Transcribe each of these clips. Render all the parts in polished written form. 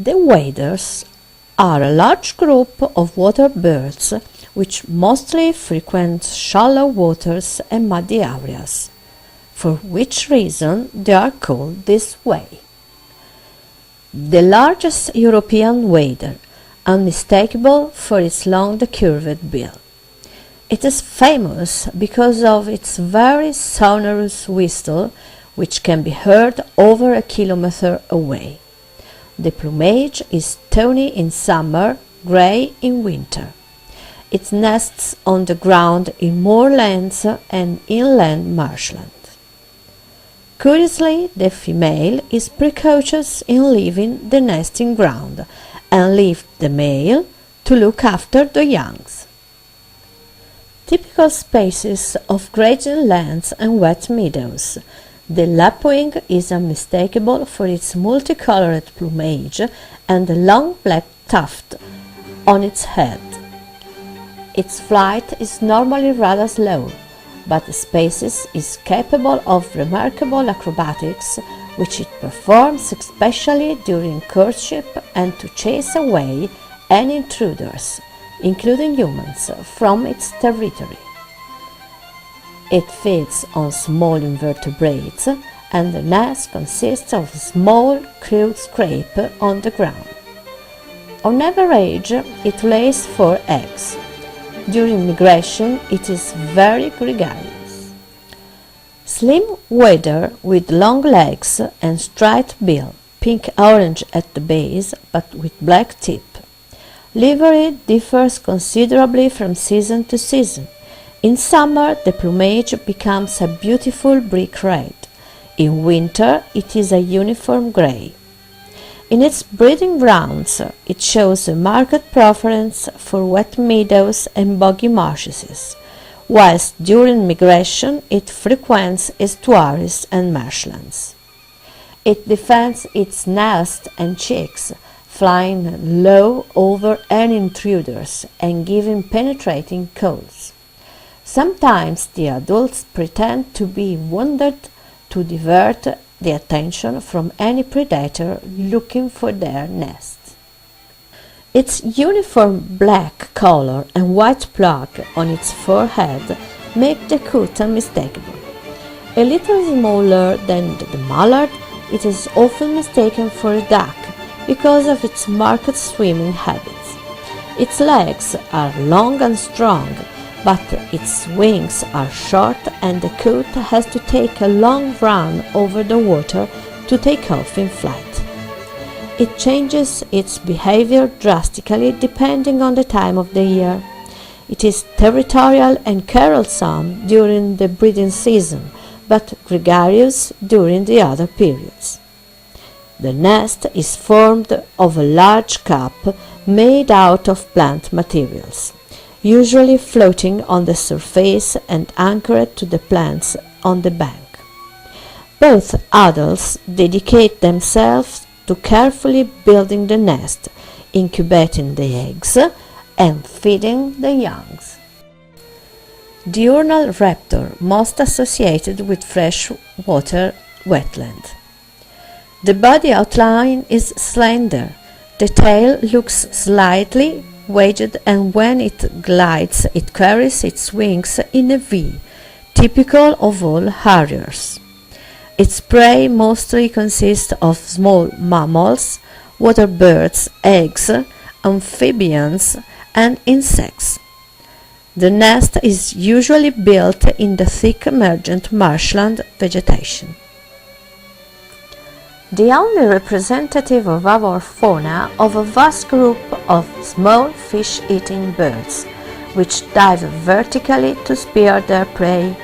The waders are a large group of water birds which mostly frequent shallow waters and muddy areas, for which reason they are called this way. The largest European wader, unmistakable for its long curved bill. It is famous because of its very sonorous whistle, which can be heard over a kilometer away. The plumage is tawny in summer, grey in winter. It nests on the ground in moorlands and inland marshland. Curiously, the female is precocious in leaving the nesting ground and leaves the male to look after the youngs. Typical species of grazing lands and wet meadows, the lapwing is unmistakable for its multicolored plumage and the long black tuft on its head. Its flight is normally rather slow, but the species is capable of remarkable acrobatics, which it performs especially during courtship and to chase away any intruders, including humans, from its territory. It feeds on small invertebrates, and the nest consists of a small crude scrape on the ground. On average, it lays 4 eggs. During migration, it is very gregarious. Slim wader with long legs and striped bill, pink-orange at the base but with black tip. Livery differs considerably from season to season. In summer, the plumage becomes a beautiful brick red. In winter, it is a uniform grey. In its breeding grounds, it shows a marked preference for wet meadows and boggy marshes, whilst during migration it frequents estuaries and marshlands. It defends its nest and chicks, flying low over any intruders and giving penetrating calls. Sometimes the adults pretend to be wounded to divert the attention from any predator looking for their nest. Its uniform black color and white plug on its forehead make the coot unmistakable. A little smaller than the mallard, it is often mistaken for a duck because of its marked swimming habits. Its legs are long and strong, but its wings are short and the coot has to take a long run over the water to take off in flight. It changes its behavior drastically depending on the time of the year. It is territorial and quarrelsome during the breeding season, but gregarious during the other periods. The nest is formed of a large cup made out of plant materials, usually floating on the surface and anchored to the plants on the bank. Both adults dedicate themselves to carefully building the nest, incubating the eggs, and feeding the youngs. Diurnal raptor most associated with freshwater wetland. The body outline is slender, the tail looks slightly wedged, and when it glides it carries its wings in a V, typical of all harriers. Its prey mostly consists of small mammals, water birds, eggs, amphibians, and insects. The nest is usually built in the thick emergent marshland vegetation. The only representative of our fauna of a vast group of small fish-eating birds, which dive vertically to spear their prey.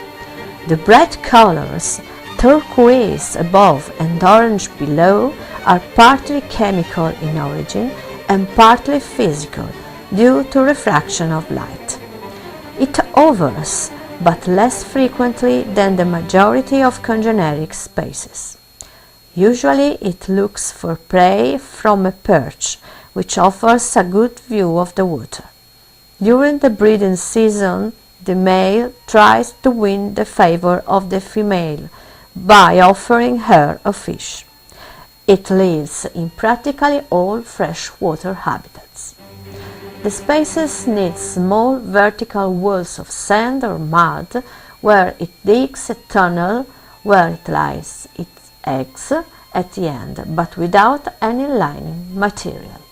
The bright colors, turquoise above and orange below, are partly chemical in origin and partly physical, due to refraction of light. It hovers, but less frequently than the majority of congeneric species. Usually it looks for prey from a perch, which offers a good view of the water. During the breeding season, the male tries to win the favor of the female by offering her a fish. It lives in practically all freshwater habitats. The species needs small vertical walls of sand or mud where it digs a tunnel where it lays its eggs at the end, but without any lining material.